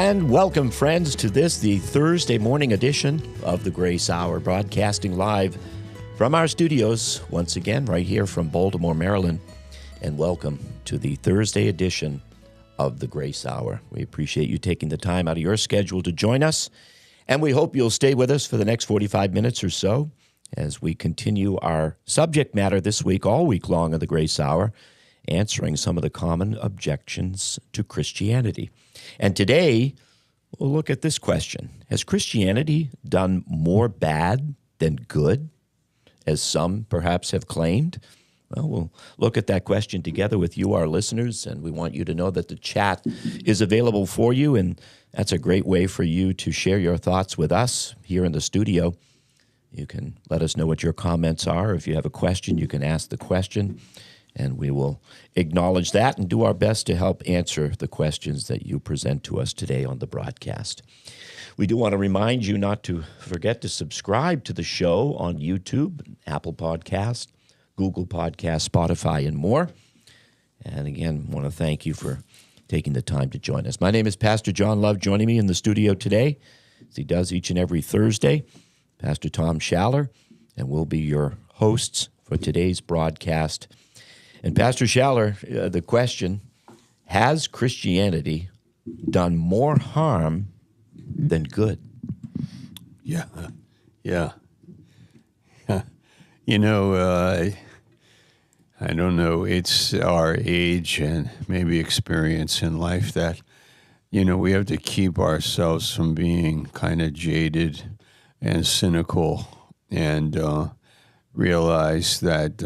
And welcome, friends, to the Thursday morning edition of the Grace Hour, broadcasting live from our studios, once again, right here from Baltimore, Maryland. And welcome to the Thursday edition of the Grace Hour. We appreciate you taking the time out of your schedule to join us, and we hope you'll stay with us for the next 45 minutes or so as we continue our subject matter this week, all week long of the Grace Hour, answering some of the common objections to Christianity. And today, we'll look at this question. Has Christianity done more bad than good, as some perhaps have claimed? Well, we'll look at that question together with you, our listeners, and we want you to know that the chat is available for you, and that's a great way for you to share your thoughts with us here in the studio. You can let us know what your comments are. If you have a question, you can ask the question, and we will acknowledge that and do our best to help answer the questions that you present to us today on the broadcast. We do want to remind you not to forget to subscribe to the show on YouTube, Apple Podcast, Google Podcast, Spotify, and more. And again, I want to thank you for taking the time to join us. My name is Pastor John Love. Joining me in the studio today, as he does each and every Thursday, Pastor Tom Schaller, and we'll be your hosts for today's broadcast. And Pastor Schaller, the question, has Christianity done more harm than good? Yeah. You know, I don't know, it's our age and maybe experience in life that, we have to keep ourselves from being kind of jaded and cynical and realize that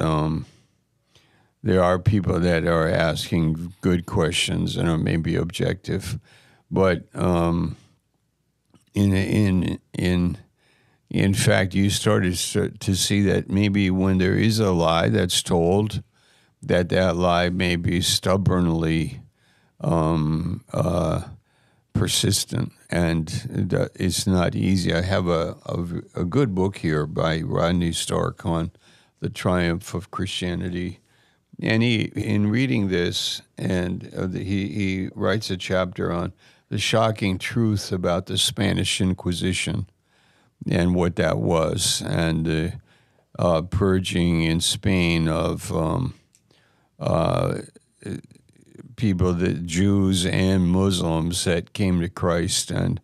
there are people that are asking good questions and are maybe objective, but in fact, you started to see that maybe when there is a lie that's told, that lie may be stubbornly persistent, and it's not easy. I have a good book here by Rodney Stark on the triumph of Christianity. And in reading this, and he writes a chapter on the shocking truth about the Spanish Inquisition and what that was, and the purging in Spain of people, the Jews and Muslims that came to Christ and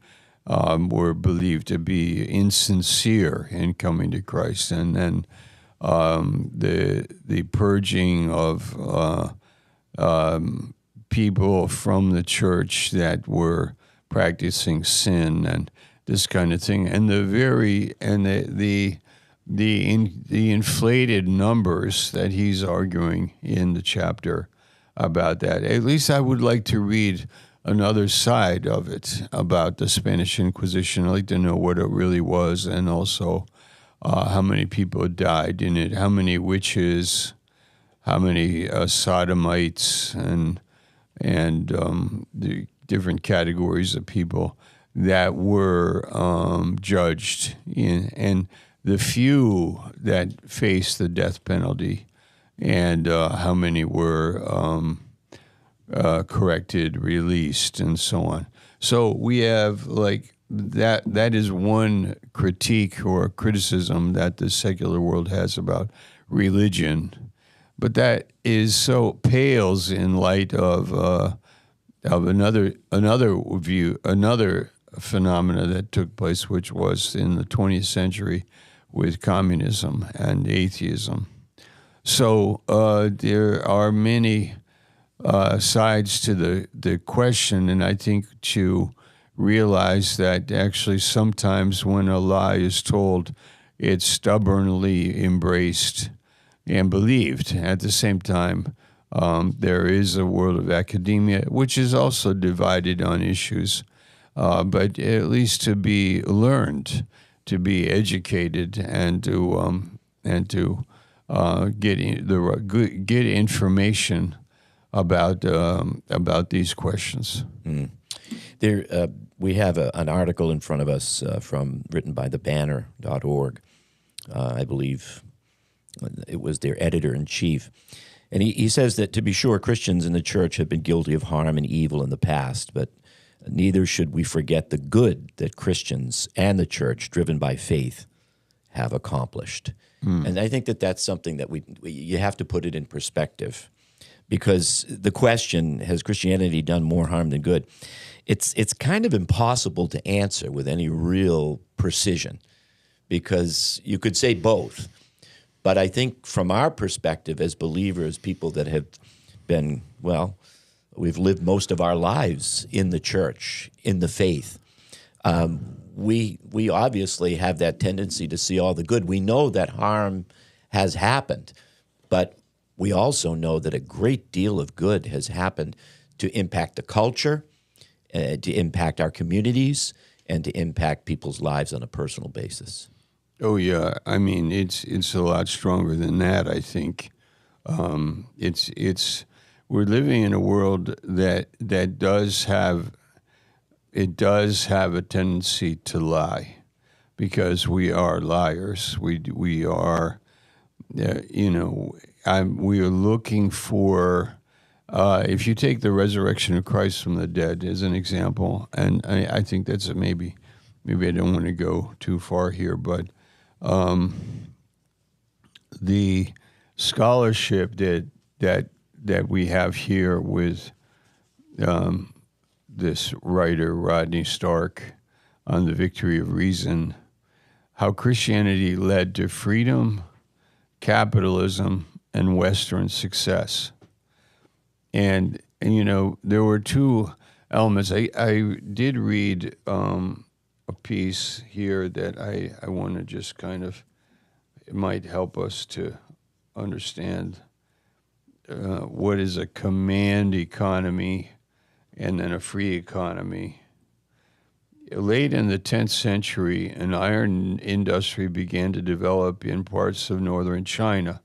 were believed to be insincere in coming to Christ, and then the purging of people from the church that were practicing sin and this kind of thing, and the inflated numbers that he's arguing in the chapter about that. At least I would like to read another side of it about the Spanish Inquisition. I'd like to know what it really was, and also how many people died in it, how many witches, how many sodomites, and the different categories of people that were judged in, and the few that faced the death penalty, and how many were corrected, released, and so on. So we have that is one critique or criticism that the secular world has about religion, but that is so pales in light of another view, another phenomena that took place, which was in the 20th century with communism and atheism. So there are many sides to the question, and I think to realize that actually sometimes when a lie is told, it's stubbornly embraced and believed. At the same time, there is a world of academia, which is also divided on issues, but at least to be learned, to be educated, and to get information about these questions. Mm. There, we have an article in front of us written by thebanner.org. I believe it was their editor-in-chief. And he says that, to be sure, Christians in the church have been guilty of harm and evil in the past, but neither should we forget the good that Christians and the church, driven by faith, have accomplished. And I think that that's something that you have to put it in perspective, because the question, has Christianity done more harm than good? It's kind of impossible to answer with any real precision, because you could say both. But I think from our perspective as believers, people that have been, we've lived most of our lives in the church, in the faith, we obviously have that tendency to see all the good. We know that harm has happened, but we also know that a great deal of good has happened to impact the culture, to impact our communities, and to impact people's lives on a personal basis. Oh yeah, I mean it's a lot stronger than that. I think we're living in a world that does have a tendency to lie, because we are liars. We are, we are looking for. If you take the resurrection of Christ from the dead as an example, and I think that's maybe I don't want to go too far here, but the scholarship that we have here with this writer, Rodney Stark, on the victory of reason, how Christianity led to freedom, capitalism, and Western success. And there were two elements. I did read a piece here that I want to just it might help us to understand what is a command economy and then a free economy. Late in the 10th century, an iron industry began to develop in parts of northern China.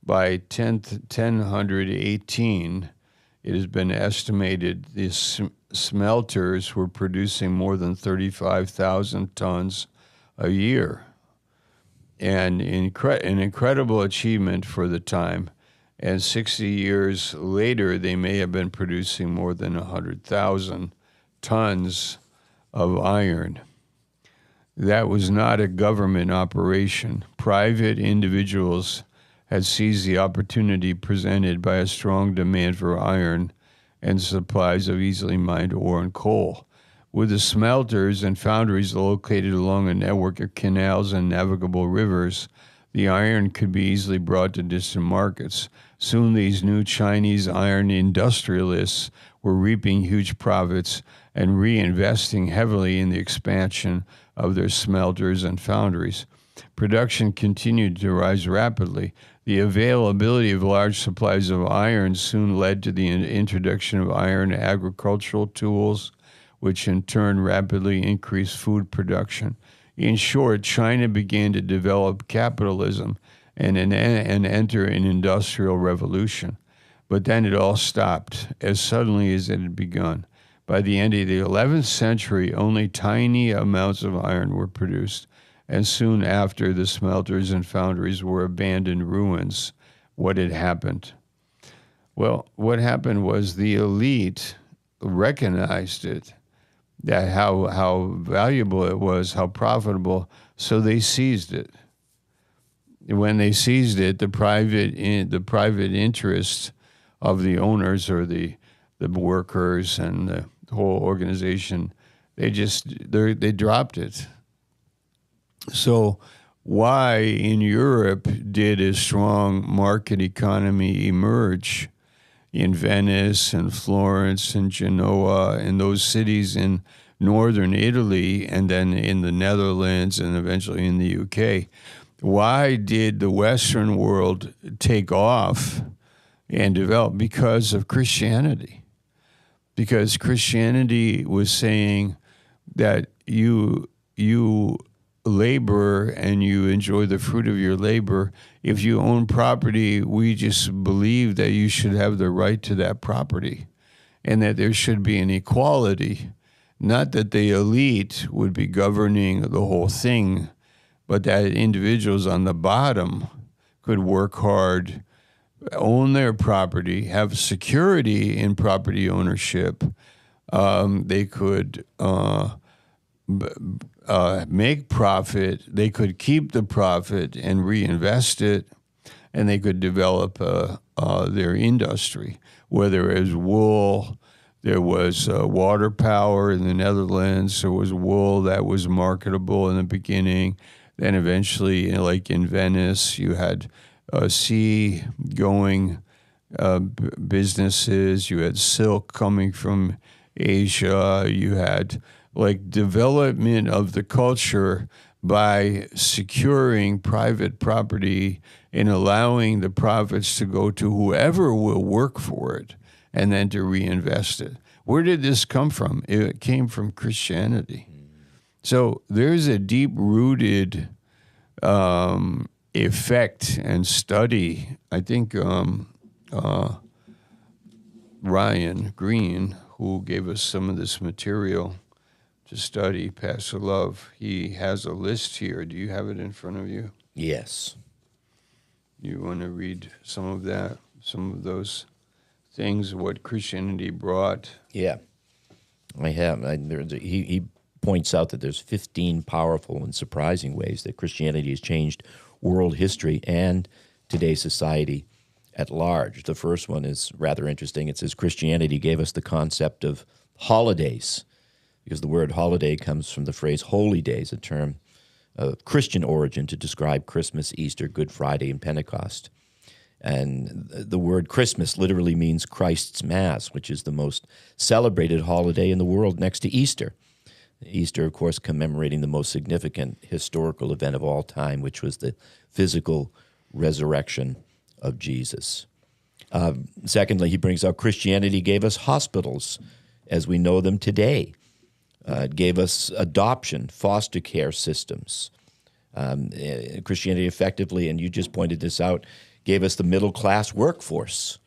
By 1018, it has been estimated the smelters were producing more than 35,000 tons a year. And an incredible achievement for the time. And 60 years later, they may have been producing more than 100,000 tons of iron. That was not a government operation. Private individuals had seized the opportunity presented by a strong demand for iron and supplies of easily mined ore and coal. With the smelters and foundries located along a network of canals and navigable rivers, the iron could be easily brought to distant markets. Soon these new Chinese iron industrialists were reaping huge profits and reinvesting heavily in the expansion of their smelters and foundries. Production continued to rise rapidly. The availability of large supplies of iron soon led to the introduction of iron agricultural tools, which in turn rapidly increased food production. In short, China began to develop capitalism and enter an industrial revolution. But then it all stopped as suddenly as it had begun. By the end of the 11th century, only tiny amounts of iron were produced, and soon after, the smelters and foundries were abandoned ruins. What had happened? Well, what happened was the elite recognized it, that how valuable it was, how profitable, so they seized it. When they seized it, the private interests of the owners or the workers and the whole organization, they dropped it. So why in Europe did a strong market economy emerge in Venice and Florence and Genoa and those cities in northern Italy and then in the Netherlands and eventually in the UK? Why did the Western world take off and develop? Because of Christianity. Because Christianity was saying that you labor and you enjoy the fruit of your labor. If you own property, we just believe that you should have the right to that property and that there should be an equality, not that the elite would be governing the whole thing, but that individuals on the bottom could work hard, own their property, have security in property ownership, They could make profit. They could keep the profit and reinvest it, and they could develop their industry, whether it was wool. There was water power in the Netherlands. There was wool that was marketable in the beginning. Then eventually, like in Venice, you had sea-going businesses. You had silk coming from Asia. You had like development of the culture by securing private property and allowing the profits to go to whoever will work for it and then to reinvest it. Where did this come from? It came from Christianity. So there's a deep-rooted effect and study. I think Ryan Green, who gave us some of this material to study, Pastor Love, he has a list here. Do you have it in front of you? Yes. You want to read some of that, some of those things, what Christianity brought? Yeah, I have. He points out that there's 15 powerful and surprising ways that Christianity has changed world history and today's society at large. The first one is rather interesting. It says Christianity gave us the concept of holidays, because the word holiday comes from the phrase holy days, a term of Christian origin to describe Christmas, Easter, Good Friday, and Pentecost. And the word Christmas literally means Christ's Mass, which is the most celebrated holiday in the world next to Easter. Easter, of course, commemorating the most significant historical event of all time, which was the physical resurrection of Jesus. Secondly, he brings out Christianity gave us hospitals as we know them today. It gave us adoption, foster care systems. Christianity effectively, and you just pointed this out, gave us the middle-class workforce.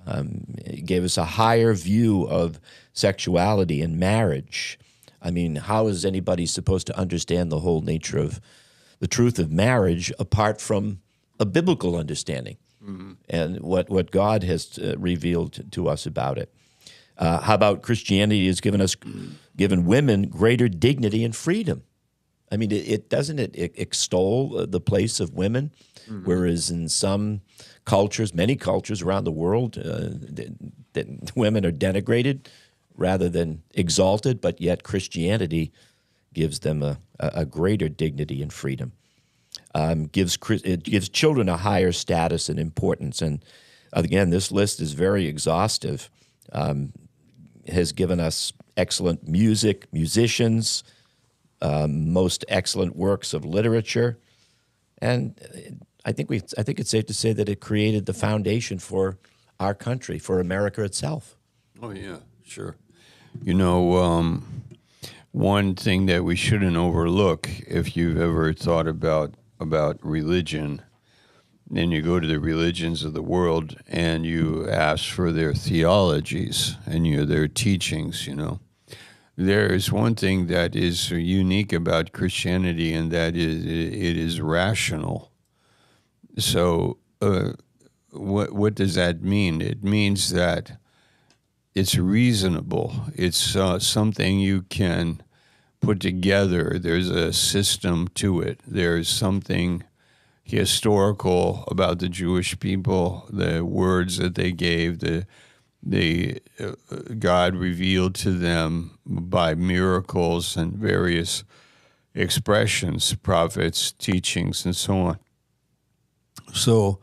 It gave us a higher view of sexuality and marriage. I mean, how is anybody supposed to understand the whole nature of the truth of marriage apart from a biblical understanding and what God has revealed to us about it? How about Christianity has given women greater dignity and freedom? I mean, it doesn't extol the place of women, whereas in some cultures, many cultures around the world, that women are denigrated rather than exalted, but yet Christianity gives them a greater dignity and freedom. It gives children a higher status and importance. And again, this list is very exhaustive. Has given us excellent music, musicians, most excellent works of literature, and I think it's safe to say that it created the foundation for our country, for America itself. Oh yeah, sure. You know, one thing that we shouldn't overlook, if you've ever thought about religion, and you go to the religions of the world and you ask for their theologies and their teachings, there is one thing that is unique about Christianity, and that is it is rational. So what does that mean? It means that it's reasonable. It's something you can put together. There's a system to it. There's something historical about the Jewish people, the words that they gave, God revealed to them by miracles and various expressions, prophets, teachings, and so on. So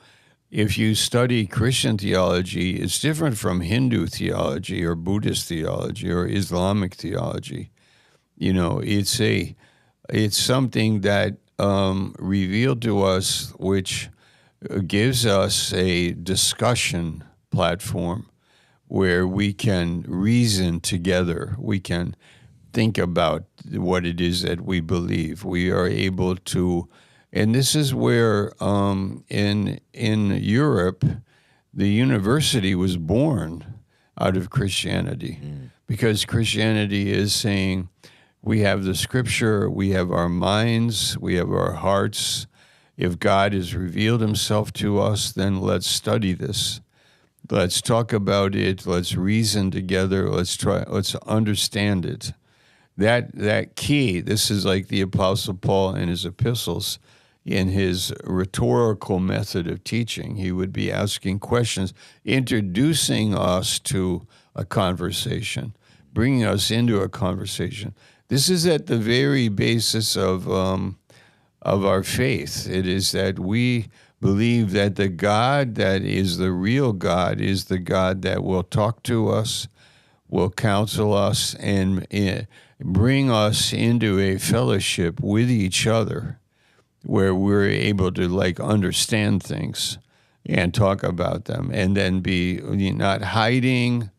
if you study Christian theology, it's different from Hindu theology or Buddhist theology or Islamic theology. It's something that revealed to us, which gives us a discussion platform where we can reason together. We can think about what it is that we believe. We are able to, and this is where in Europe, the university was born out of Christianity, because Christianity is saying, we have the scripture, we have our minds, we have our hearts. If God has revealed himself to us, then let's study this. Let's talk about it. Let's reason together. Let's understand it. That key, this is like the Apostle Paul in his epistles, in his rhetorical method of teaching. He would be asking questions, introducing us to a conversation, bringing us into a conversation. This is at the very basis of our faith. It is that we believe that the God that is the real God is the God that will talk to us, will counsel us, and bring us into a fellowship with each other where we're able to understand things and talk about them, and then be not hiding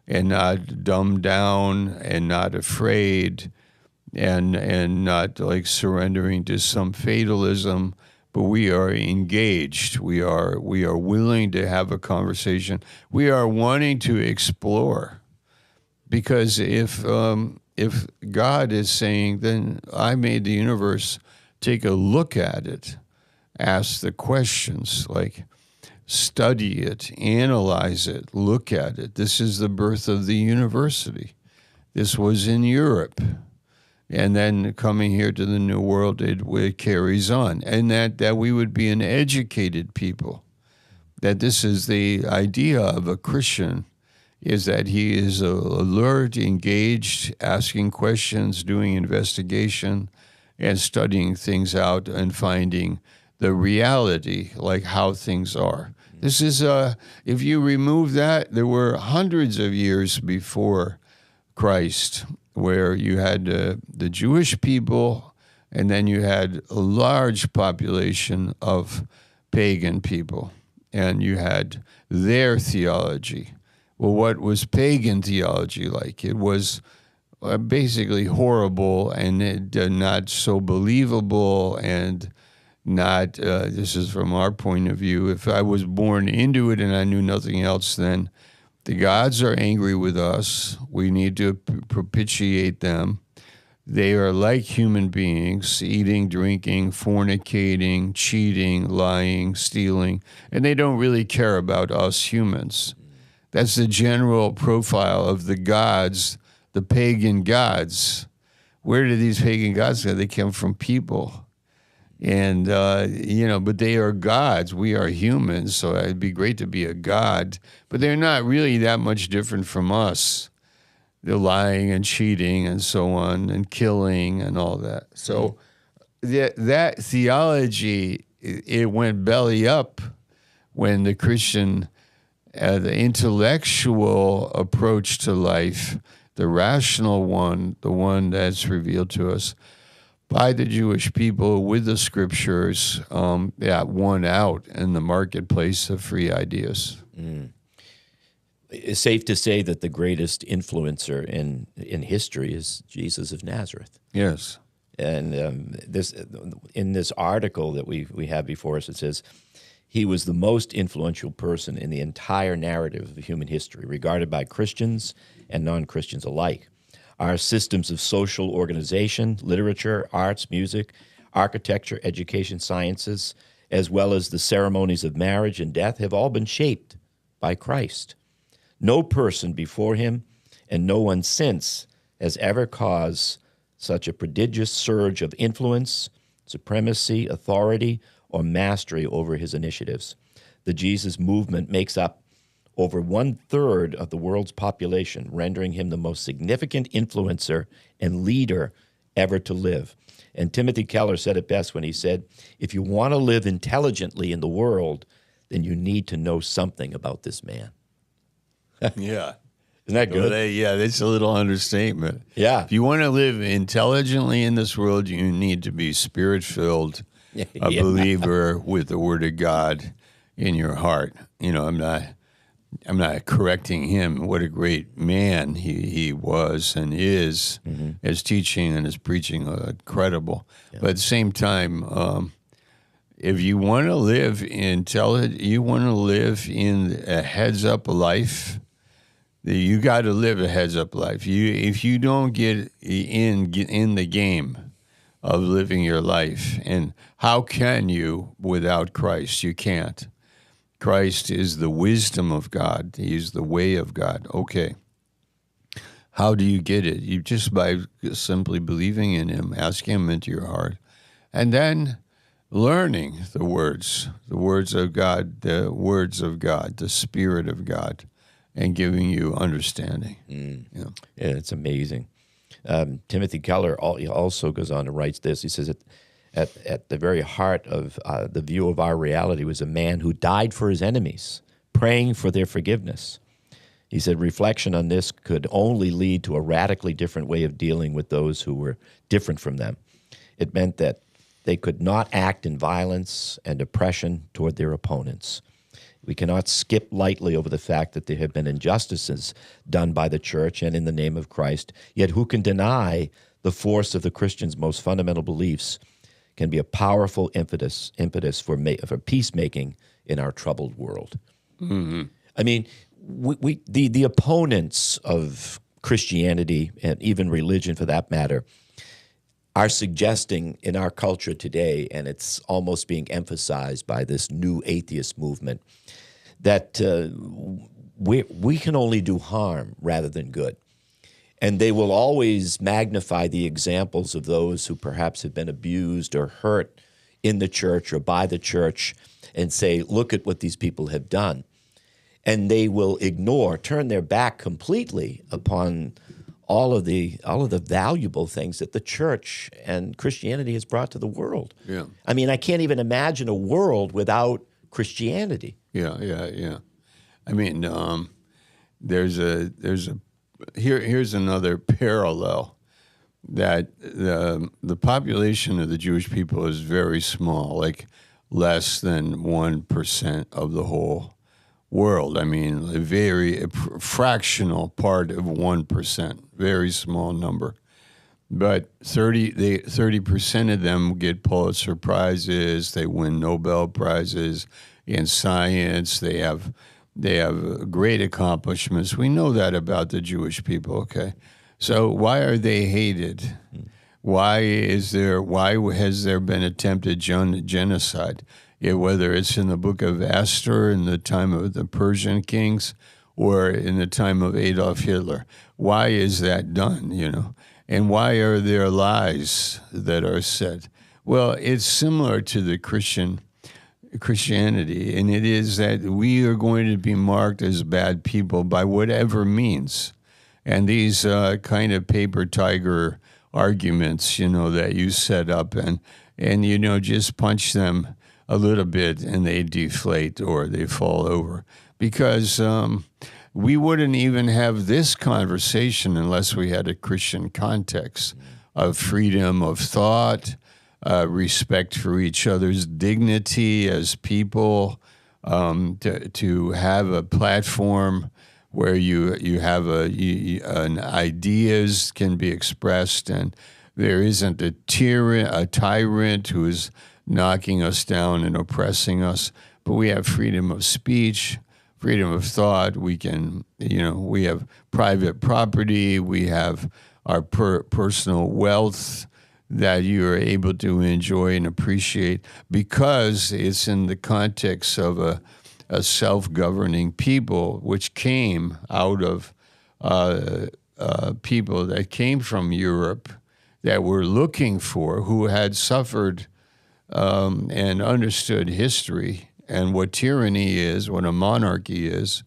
and not dumbed down and not afraid and not surrendering to some fatalism, but we are engaged. We are willing to have a conversation. We are wanting to explore, because if God is saying, then I made the universe, take a look at it, ask the questions, study it, analyze it, look at it. This is the birth of the university. This was in Europe. And then coming here to the New World, it carries on. And that we would be an educated people. That this is the idea of a Christian, is that he is alert, engaged, asking questions, doing investigation, and studying things out and finding the reality, how things are. This is, if you remove that, there were hundreds of years before Christ where you had the Jewish people, and then you had a large population of pagan people, and you had their theology. Well, what was pagan theology like? It was basically horrible and not so believable, and not, this is from our point of view, if I was born into it and I knew nothing else, then the gods are angry with us. We need to propitiate them. They are like human beings, eating, drinking, fornicating, cheating, lying, stealing, and they don't really care about us humans. That's the general profile of the gods, the pagan gods. Where did these pagan gods go? They come from people. And, but they are gods. We are humans, so it'd be great to be a god. But they're not really that much different from us. They're lying and cheating and so on, and killing and all that. So that theology, it went belly up when the Christian, the intellectual approach to life, the rational one, the one that's revealed to us by the Jewish people with the scriptures, won out in the marketplace of free ideas. It's safe to say that the greatest influencer in history is Jesus of Nazareth. Yes. And in this article that we have before us, it says, he was the most influential person in the entire narrative of human history, regarded by Christians and non-Christians alike. Our systems of social organization, literature, arts, music, architecture, education, sciences, as well as the ceremonies of marriage and death have all been shaped by Christ. No person before him and no one since has ever caused such a prodigious surge of influence, supremacy, authority, or mastery over his initiatives. The Jesus movement makes up over 1/3 of the world's population, rendering him the most significant influencer and leader ever to live. And Timothy Keller said it best when he said, if you want to live intelligently in the world, then you need to know something about this man. Yeah. Isn't that good? Well, that's a little understatement. Yeah. If you want to live intelligently in this world, you need to be spirit-filled, a believer with the Word of God in your heart. I'm not correcting him. What a great man he was and is. His teaching and his preaching are incredible. Yeah. But at the same time, if you want to live you want to live in a heads-up life, you got to live a heads-up life. If you don't get in the game of living your life, and how can you without Christ? You can't. Christ is the wisdom of God. He is the way of God. Okay. How do you get it? You just by simply believing in him, asking him into your heart, and then learning the words of God, the Spirit of God, and giving you understanding. Yeah, it's amazing. Timothy Keller also goes on and writes this. He says, at the very heart of the view of our reality was a man who died for his enemies, praying for their forgiveness. He said reflection on this could only lead to a radically different way of dealing with those who were different from them. It meant that they could not act in violence and oppression toward their opponents. We cannot skip lightly over the fact that there have been injustices done by the church and in the name of Christ, yet who can deny the force of the Christian's most fundamental beliefs can be a powerful impetus for peacemaking in our troubled world. Mm-hmm. I mean, the opponents of Christianity and even religion for that matter are suggesting in our culture today, and it's almost being emphasized by this new atheist movement, that we can only do harm rather than good. And they will always magnify the examples of those who perhaps have been abused or hurt in the church or by the church and say, look at what these people have done. And they will turn their back completely upon all of the valuable things that the church and Christianity has brought to the world. Yeah. I mean, I can't even imagine a world without Christianity. Yeah. I mean, here's another parallel that the population of the Jewish people is very small, like less than 1% of the whole world. I mean, a fractional part of 1%, very small number. But 30% of them get Pulitzer Prizes. They win Nobel Prizes in science. They have great accomplishments. We know that about the Jewish people. Okay, so why are they hated? Why has there been attempted genocide? Whether it's in the book of Esther in the time of the Persian kings or in the time of Adolf Hitler. Why is that done, And why are there lies that are said? Well, it's similar to the Christianity, and it is that we are going to be marked as bad people by whatever means. And these kind of paper tiger arguments, that you set up and just punch them a little bit and they deflate or they fall over. Because we wouldn't even have this conversation unless we had a Christian context of freedom of thought, respect for each other's dignity as people, to have a platform where you have an ideas can be expressed and there isn't a tyrant who is knocking us down and oppressing us, but we have freedom of speech, freedom of thought. We can, we have private property. We have our personal wealth that you are able to enjoy and appreciate because it's in the context of a self-governing people, which came out of people that came from Europe that were looking for, who had suffered and understood history and what tyranny is, what a monarchy is,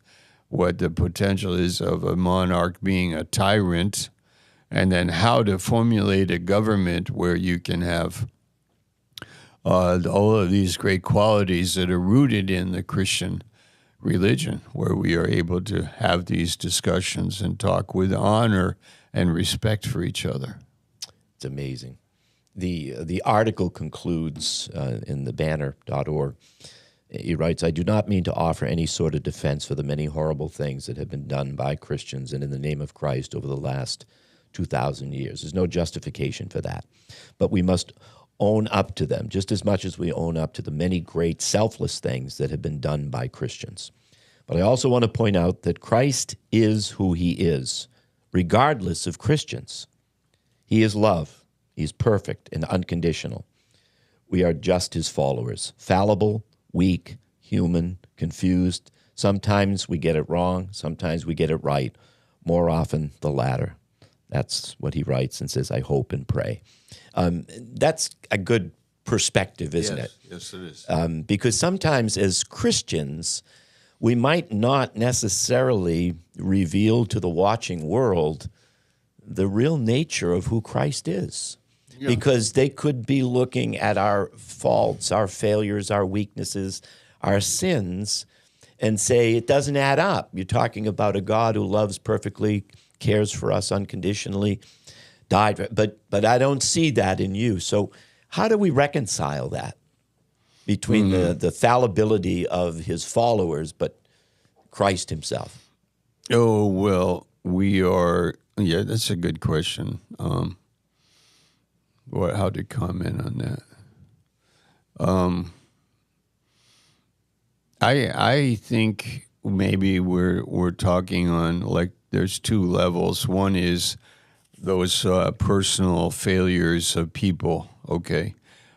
what the potential is of a monarch being a tyrant, and then how to formulate a government where you can have all of these great qualities that are rooted in the Christian religion, where we are able to have these discussions and talk with honor and respect for each other. It's amazing. The article concludes in the banner.org. He writes, I do not mean to offer any sort of defense for the many horrible things that have been done by Christians and in the name of Christ over the last 2,000 years. There's no justification for that. But we must own up to them just as much as we own up to the many great selfless things that have been done by Christians. But I also want to point out that Christ is who he is, regardless of Christians. He is love. He's perfect and unconditional. We are just his followers, fallible, weak, human, confused. Sometimes we get it wrong. Sometimes we get it right. More often, the latter. That's what he writes and says, I hope and pray. That's a good perspective, isn't it? Yes, it is. Because sometimes as Christians, we might not necessarily reveal to the watching world the real nature of who Christ is. Yeah. Because they could be looking at our faults, our failures, our weaknesses, our sins, and say, it doesn't add up. You're talking about a God who loves perfectly, cares for us unconditionally, died, but I don't see that in you. So how do we reconcile that between the fallibility of his followers, but Christ himself? Oh, well, that's a good question. How to comment on that? I think maybe we're talking on, like, there's two levels. One is those personal failures of people. Okay,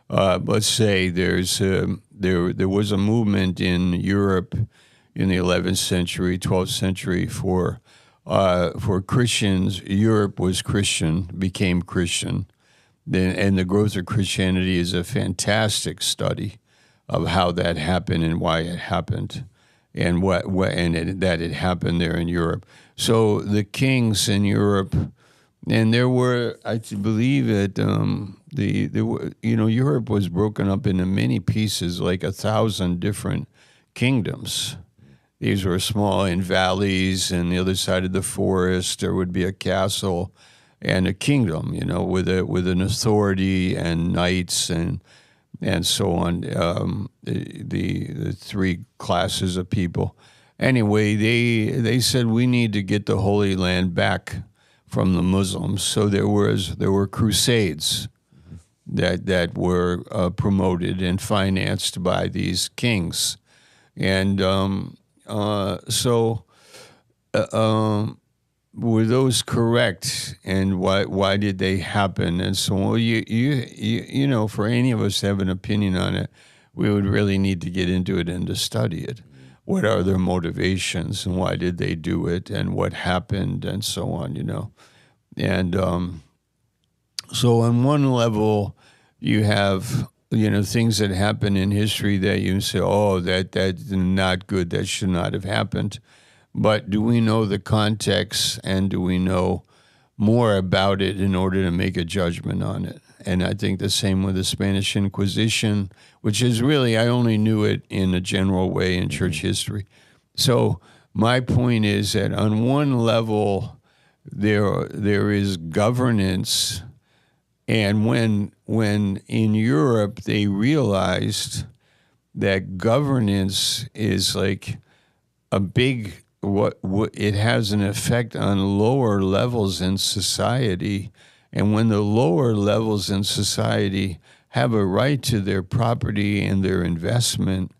let's say there was a movement in Europe in the 11th century, 12th century for Christians. Europe was Christian, became Christian, and the growth of Christianity is a fantastic study of how that happened and why it happened, and that it happened there in Europe. So the kings in Europe, and there were, I believe that Europe was broken up into many pieces, like 1,000 different kingdoms. These were small in valleys, and the other side of the forest there would be a castle and a kingdom, with an authority and knights and so on. The three classes of people. Anyway, they said we need to get the Holy Land back from the Muslims. So there were crusades that were promoted and financed by these kings, and were those correct, and why did they happen, and so on? You for any of us to have an opinion on it, we would really need to get into it and to study it. What are their motivations, and why did they do it, and what happened, and so on, And so on one level, you have, things that happen in history that you say, oh, that's not good, that should not have happened. But do we know the context, and do we know more about it in order to make a judgment on it? And I think the same with the Spanish Inquisition, which is really, I only knew it in a general way in church history. So my point is that on one level, there is governance, and when in Europe they realized that governance is like a big, what it has an effect on lower levels in society, and when the lower levels in society have a right to their property and their investment,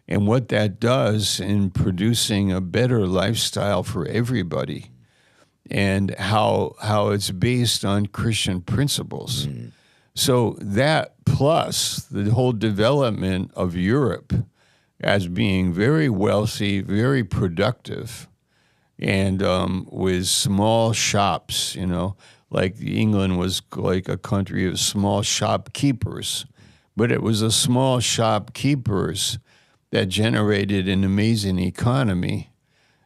and what that does in producing a better lifestyle for everybody, and how it's based on Christian principles. So that, plus the whole development of Europe as being very wealthy, very productive, and with small shops, like England was like a country of small shopkeepers, but it was a small shopkeepers that generated an amazing economy,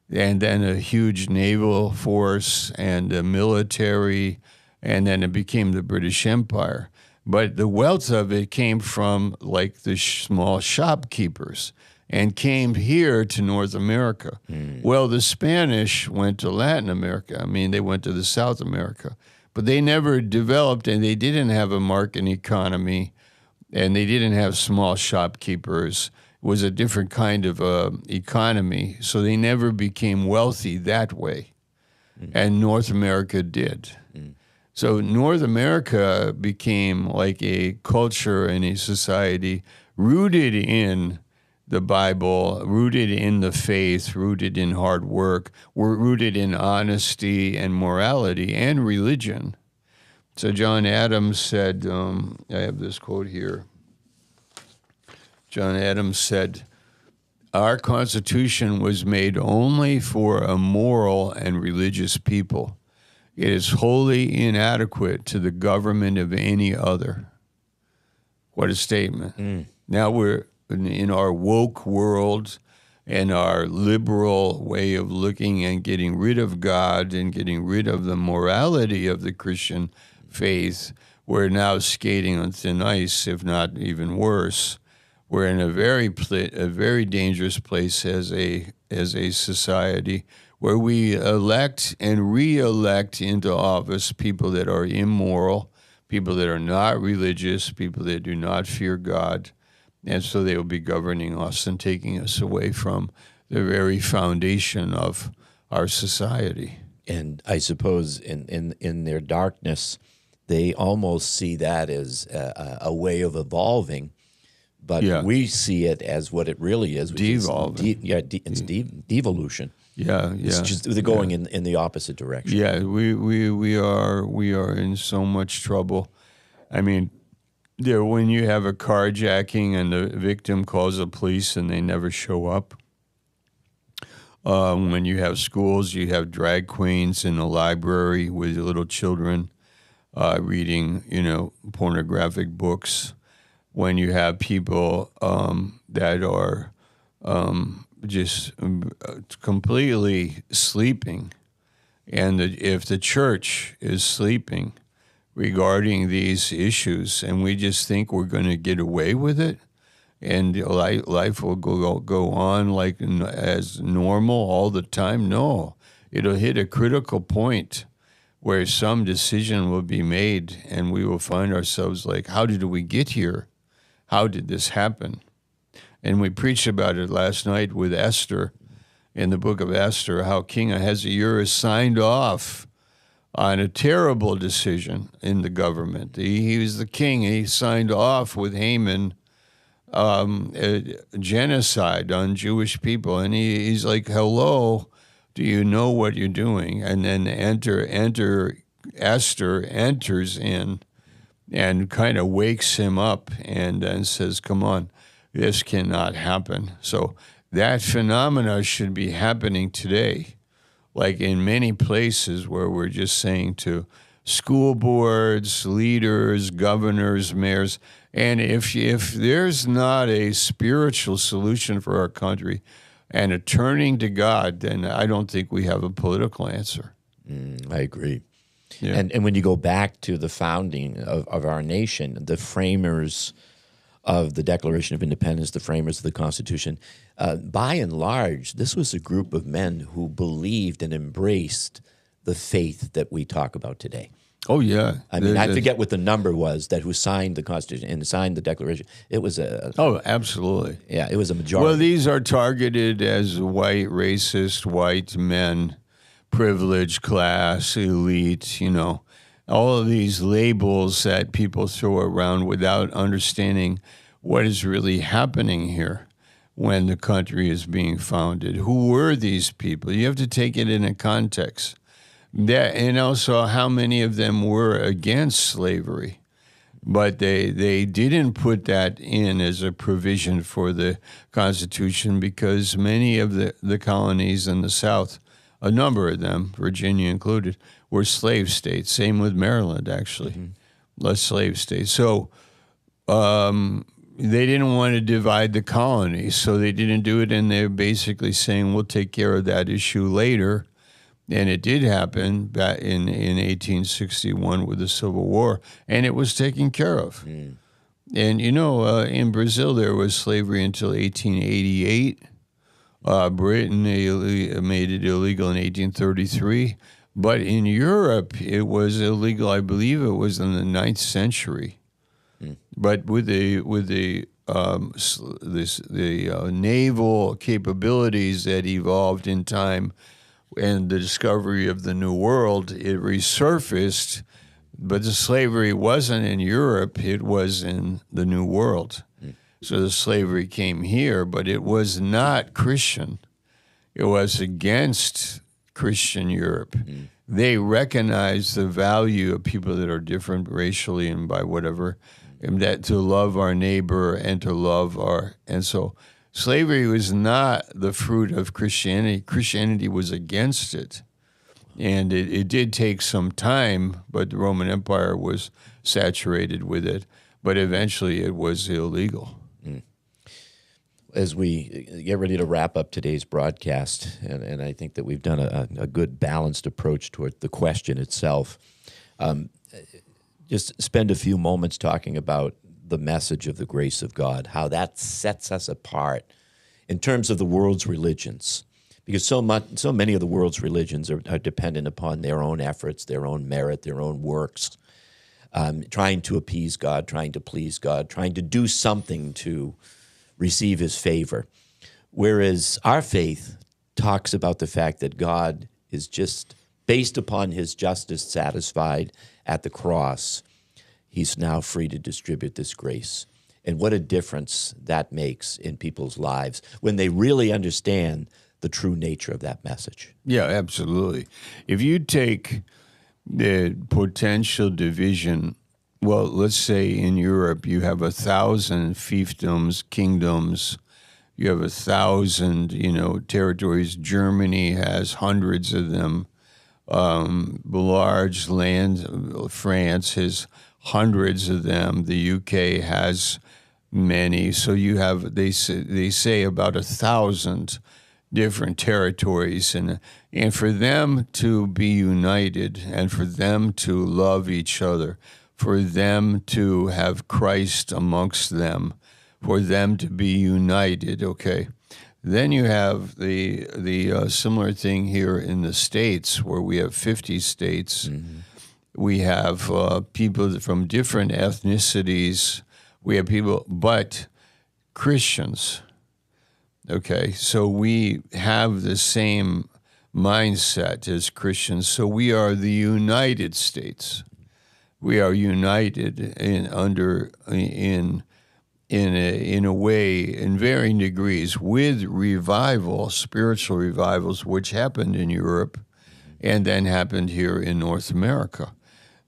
and then a huge naval force and a military, and then it became the British Empire. But the wealth of it came from like the small shopkeepers and came here to North America. Well, the Spanish went to Latin America. I mean, they went to the South America, but they never developed, and they didn't have a market economy, and they didn't have small shopkeepers. It was a different kind of economy, so they never became wealthy that way. And North America did. So North America became like a culture and a society rooted in the Bible, rooted in the faith, rooted in hard work, rooted in honesty and morality and religion. So John Adams said, I have this quote here. John Adams said, our Constitution was made only for a moral and religious people. It is wholly inadequate to the government of any other. What a statement. Now we're in our woke world and our liberal way of looking and getting rid of God and getting rid of the morality of the Christian faith. We're now skating on thin ice, if not even worse. We're in a very dangerous place as a society where we elect and re-elect into office people that are immoral, people that are not religious, people that do not fear God, and so they will be governing us and taking us away from the very foundation of our society. And I suppose in their darkness, they almost see that as a way of evolving. But we see it as what it really is. Devolving. It's devolution. Yeah. It's just they're going in the opposite direction. Yeah, we are in so much trouble. I mean, when you have a carjacking and the victim calls the police and they never show up. When you have schools, you have drag queens in the library with little children reading, pornographic books. When you have people that are just completely sleeping, and if the church is sleeping regarding these issues, and we just think we're going to get away with it, and life will go on like as normal all the time. No, it'll hit a critical point where some decision will be made, and we will find ourselves like, how did we get here? How did this happen? And we preached about it last night with Esther, in the book of Esther, how King Ahasuerus signed off on a terrible decision in the government. He was the king. He signed off with Haman a genocide on Jewish people. And he's like, hello, do you know what you're doing? And then Esther enters in and kind of wakes him up and then says, come on, this cannot happen. So that phenomena should be happening today, like in many places where we're just saying to school boards, leaders, governors, mayors, and if there's not a spiritual solution for our country and a turning to God, then I don't think we have a political answer. I agree. Yeah. And when you go back to the founding of our nation, the framers of the Declaration of Independence, the framers of the Constitution, by and large, this was a group of men who believed and embraced the faith that we talk about today. Oh, yeah. I mean, I forget what the number was that who signed the Constitution and signed the Declaration. It was Oh, absolutely. Yeah, it was a majority. Well, these are targeted as white, racist, white men, privileged class, elite, all of these labels that people throw around without understanding what is really happening here when the country is being founded. Who were these people? You have to take it in a context. And also how many of them were against slavery. But they didn't put that in as a provision for the Constitution because many of the colonies in the South, a number of them, Virginia included, were slave states. Same with Maryland, actually, less slave states. So they didn't want to divide the colonies, so they didn't do it, and they're basically saying, we'll take care of that issue later. And it did happen back in 1861 with the Civil War, and it was taken care of. And, in Brazil, there was slavery until 1888. Britain made it illegal in 1833. But in Europe, it was illegal, I believe it was in the 9th century. But with the naval capabilities that evolved in time, and the discovery of the New World, it resurfaced, but the slavery wasn't in Europe, it was in the New World. So the slavery came here, but it was not Christian. It was against Christian Europe. They recognized the value of people that are different racially and by whatever, and that to love our neighbor and to love and so Slavery was not the fruit of Christianity. Christianity was against it. And it did take some time, but the Roman Empire was saturated with it. But eventually it was illegal. As we get ready to wrap up today's broadcast, and I think that we've done a good balanced approach toward the question itself, just spend a few moments talking about the message of the grace of God, how that sets us apart in terms of the world's religions. Because so many of the world's religions are dependent upon their own efforts, their own merit, their own works, trying to appease God, trying to please God, trying to do something to receive his favor. Whereas our faith talks about the fact that God is just based upon his justice satisfied at the cross. He's now free to distribute this grace. And what a difference that makes in people's lives when they really understand the true nature of that message. Yeah, absolutely. If you take the potential division, well, let's say in Europe you have 1,000 fiefdoms, kingdoms, you have 1,000, territories. Germany has hundreds of them. Large land, France has hundreds of them. The UK has many. So you have, they say about 1,000 different territories, and for them to be united, and for them to love each other, for them to have Christ amongst them, for them to be united. Okay, then you have the similar thing here in the States, where we have 50 states. Mm-hmm. We have people from different ethnicities. We have people, but Christians. Okay, so we have the same mindset as Christians. So we are the United States. We are united in a way, in varying degrees, with revival, spiritual revivals, which happened in Europe, and then happened here in North America.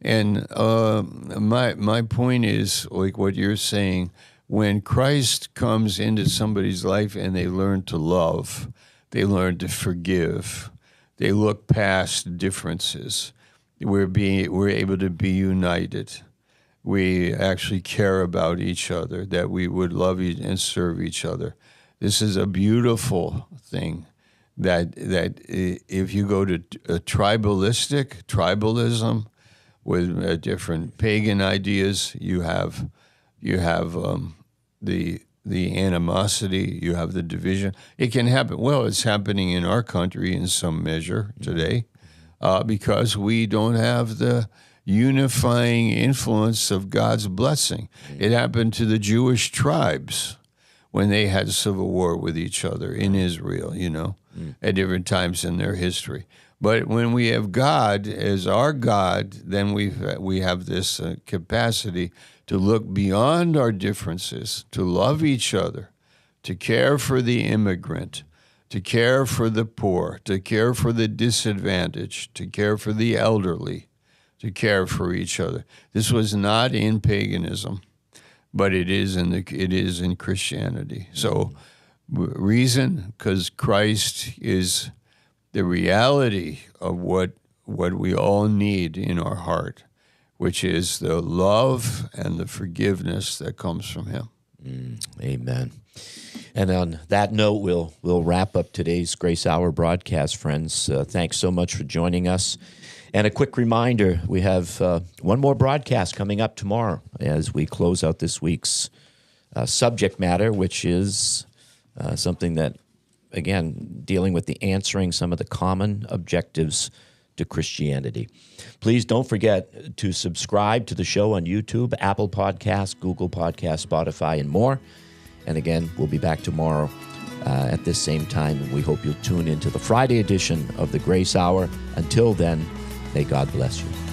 And my point is, like what you're saying. When Christ comes into somebody's life and they learn to love, they learn to forgive, they look past differences, we're able to be united. We actually care about each other, that we would love and serve each other. This is a beautiful thing that if you go to tribalism with different pagan ideas, you have the animosity, you have the division. It can happen. Well, it's happening in our country in some measure today because we don't have the unifying influence of God's blessing. It happened to the Jewish tribes when they had civil war with each other in Israel, at different times in their history. But when we have God as our God, then we have this capacity to look beyond our differences, to love each other, to care for the immigrant, to care for the poor, to care for the disadvantaged, to care for the elderly, to care for each other. This was not in paganism, but it is in Christianity. So, reason, because Christ is the reality of what we all need in our heart, which is the love and the forgiveness that comes from him. Amen. And on that note, we'll wrap up today's Grace Hour broadcast, friends. Thanks so much for joining us. And a quick reminder, we have one more broadcast coming up tomorrow as we close out this week's subject matter, which is something that, again, dealing with the answering some of the common objectives to Christianity. Please don't forget to subscribe to the show on YouTube, Apple Podcasts, Google Podcasts, Spotify, and more. And again, we'll be back tomorrow at this same time, and we hope you'll tune into the Friday edition of the Grace Hour. Until then, may God bless you.